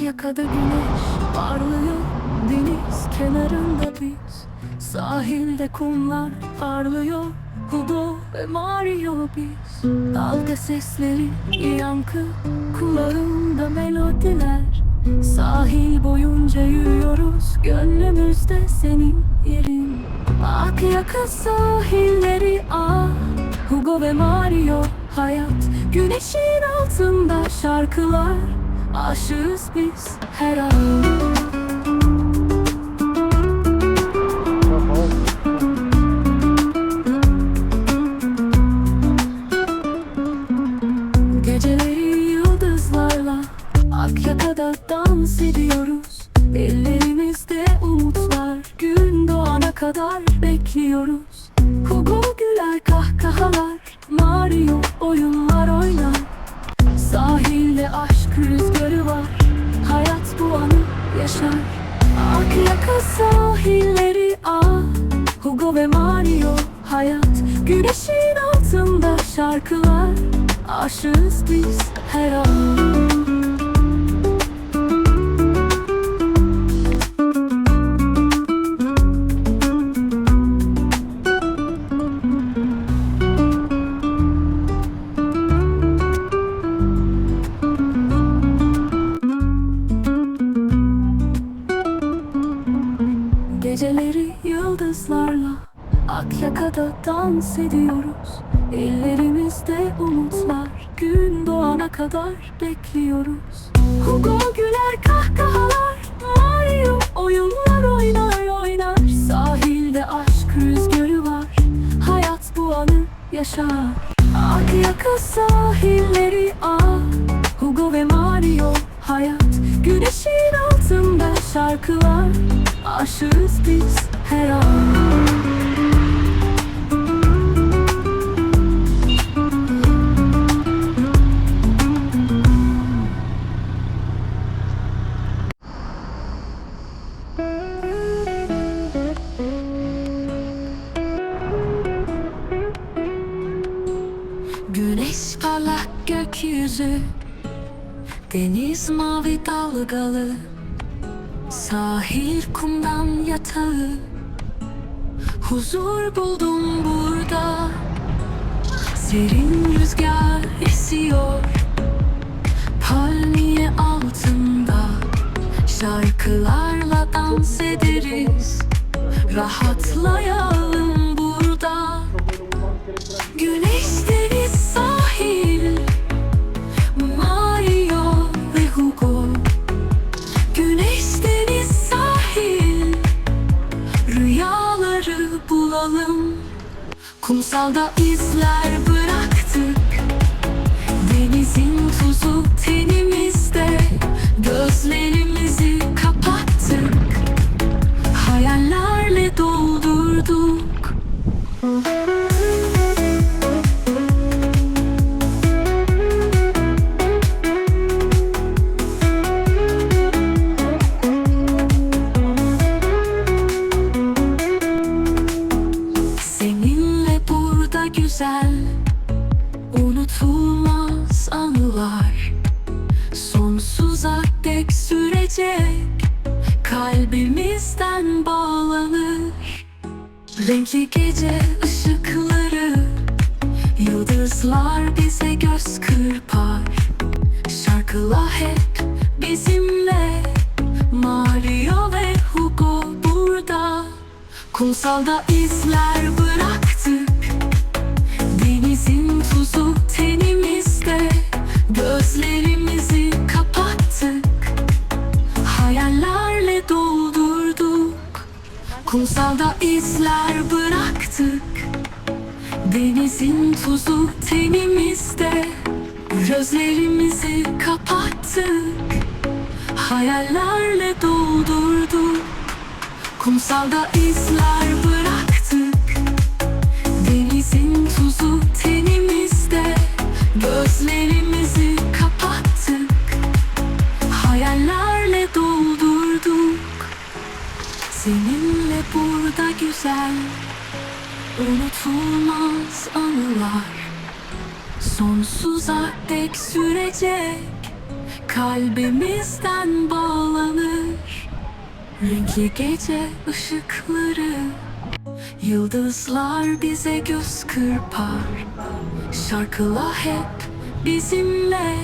Akyaka'da güneş parlıyor, deniz kenarında biz, sahilde kumlar parlıyor, Hugo ve Mario biz. Dalga sesleri yankı, kulağımda melodiler. Sahil boyunca yürüyoruz, gönlümüzde senin yerin. Akyaka sahilleri Hugo ve Mario hayat. Güneşin altında şarkılar, aşığız biz her an. Geceleri yıldızlarla Akyaka'da dans ediyoruz. Ellerimizde umutlar, gün doğana kadar bekliyoruz. Hugo güler kahkahalar, Mario oyunlar oynar. Sahilde aşk rüzgarı var, hayat bu anı yaşar. Akyaka sahilleri Hugo ve Mario hayat. Güneşin altında şarkılar, aşığız biz her an. Geceleri yıldızlarla Akyaka'da dans ediyoruz. Ellerimizde umutlar, gün doğana kadar bekliyoruz. Hugo güler kahkahalar, Mario oyunlar oynar. Sahilde aşk rüzgarı var, hayat bu anı yaşar. Akyaka sahilleri Hugo ve Mario hayat. Güneşin altında şarkılar, aşığız biz her an. Güneş parlak gökyüzü, deniz mavi dalgalı, sahil kumdan yatağı. Huzur buldum burada, serin rüzgar esiyor. Palmiye altında şarkılarla dans ederiz. Rahatlayalım burada. Güneş, deniz, sahil, Mario ve Hugo. Güneş, deniz, sahil, rüyaları bulalım. Kumsalda izler bıraktık, denizin tuzu tenimizde. Gözlerimizi kapattık, hayallerle doldurduk. Seninle burada güzel, unutulmaz anılar. Sonsuza dek sürecek, kalbimizden bağlanır. Renkli gece ışıkları, yıldızlar bize göz kırpar. Şarkılar hep bizimle, Mario ve Hugo burada. Kumsalda izler bıraktık, denizin tuzu tenimizde. Gözlerimizi kapattık, hayallerle doldurduk. Kumsalda izler bıraktık, denizin tuzu tenimizde. Gözlerimizi kapattık, hayallerle doldurduk. Kumsalda izler bıraktık, denizin tuzu tenimizde. Gözlerimizi kapattık, hayallerle doldurduk. Seninle burada güzel, unutulmaz anılar. Sonsuza dek sürecek, kalbimizden bağlanır. Renkli gece ışıkları, yıldızlar bize göz kırpar. Şarkılar hep bizimle,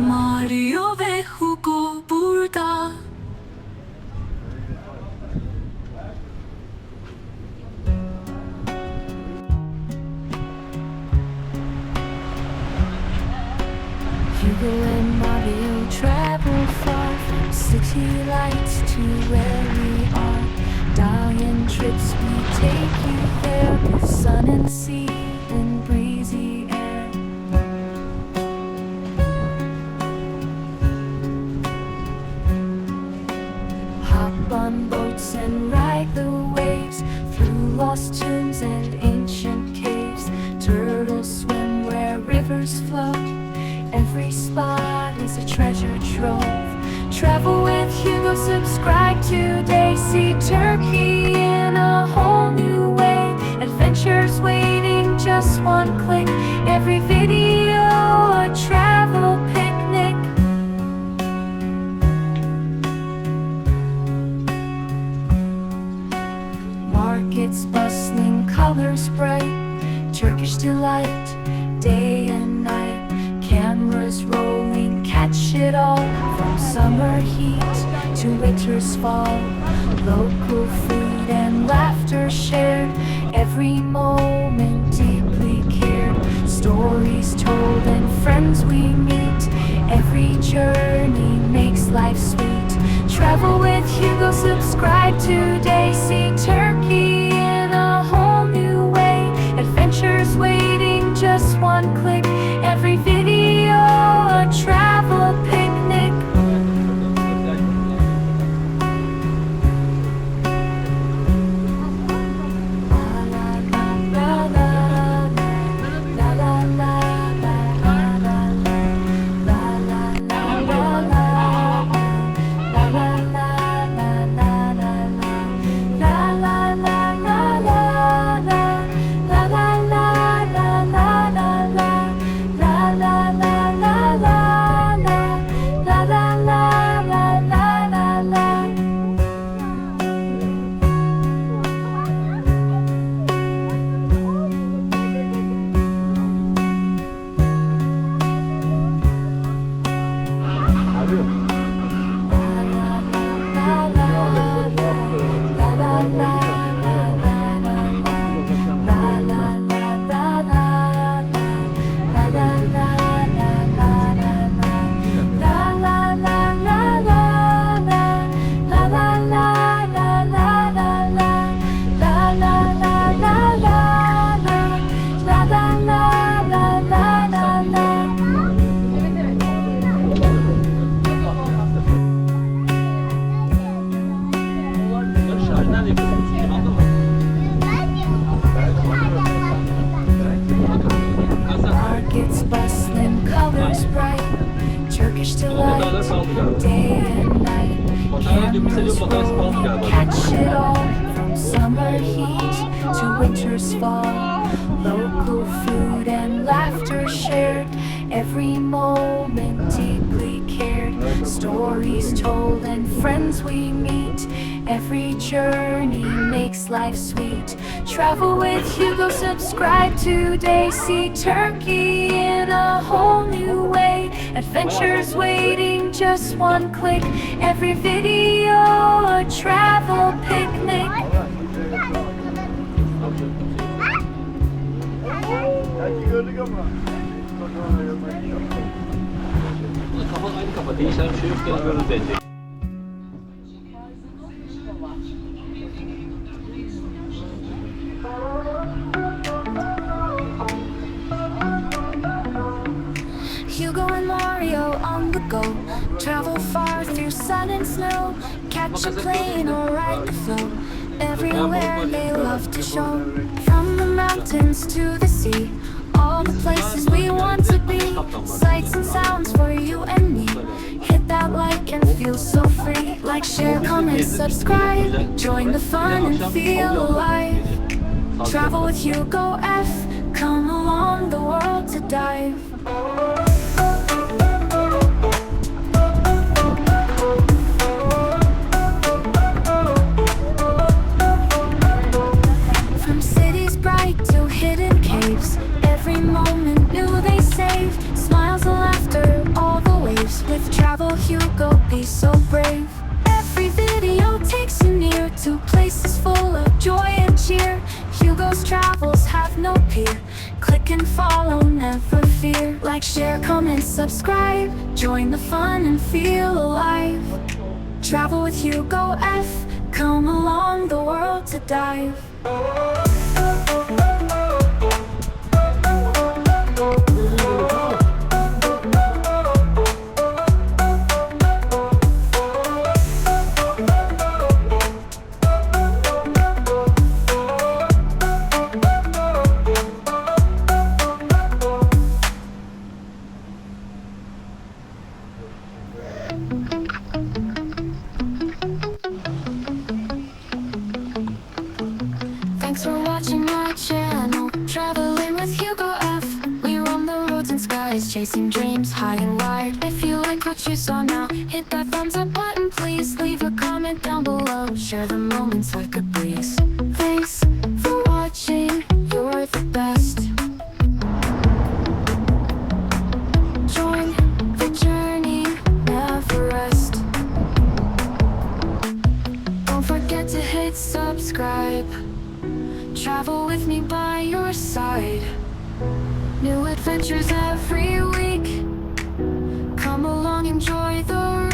Mario ve Hugo burada. Hugo and Mario travel far, from city lights to where we are. Dalyan trips, we take you there, through sun and sea and breezy air. Hop on boats and ride the waves, through lost tombs and ancient caves. Turtles swim where rivers flow, every spot is a treasure trove. Travel with Hugo, subscribe today. See Turkey in a whole new way. Adventures waiting, just one click. Every video a travel picnic. Markets bustling, colors bright, Turkish delight, day and night. Cameras rolling, catch it all, from summer heat to winter's fall. Local food and laughter shared, every moment deeply cared. Stories told and friends we meet, every journey makes life sweet. Travel with Hugo, subscribe today. See Turkey in a whole new way. Adventures waiting, just one click. Every video a travel picnic. Markets bustling, colors bright, Turkish delight, day and night. Cameras rolling, catch it all, from summer heat to winter's fall. Local food and laughter shared, every moment deeply cared. Stories told and friends we meet, every journey makes life sweet. Travel with Hugo, subscribe today. See Turkey in a whole new way. Adventures waiting, just one click. Every video a travel picnic. Kafa aynı kafa. Değişen bir şey yok. Gene böyle bence. Hugo and Mario on the go. Travel far through sun and snow. Catch a plane or ride the flow. Everywhere they love to show. From the mountains to the sea, all the places we want to be. Sights and sounds for you and me. Hit that like and feel so free. Like, share, comment, subscribe. Join the fun and feel alive. Travel with Hugo F. Come along the world to dive. From cities bright to hidden caves, every moment new they save. Smiles and laughter, all the waves. With Travel Hugo, be so brave. Every video takes you near to places full of joy and cheer. Hugo's travels have no peer. Click and follow, never fear. Like, share, comment, subscribe. Join the fun and feel alive. Travel with Hugo F. Come along the world to dive. Thanks for watching my channel, Traveling with Hugo F. We roam the roads and skies, chasing dreams high and wide. If you like what you saw now, hit that thumbs up button, please. Leave a comment down below, share the moments like a breeze. Thanks for watching, you're the best. Join the journey, never rest. Don't forget to hit subscribe. Travel with me by your side. New adventures every week. Come along, enjoy the ride.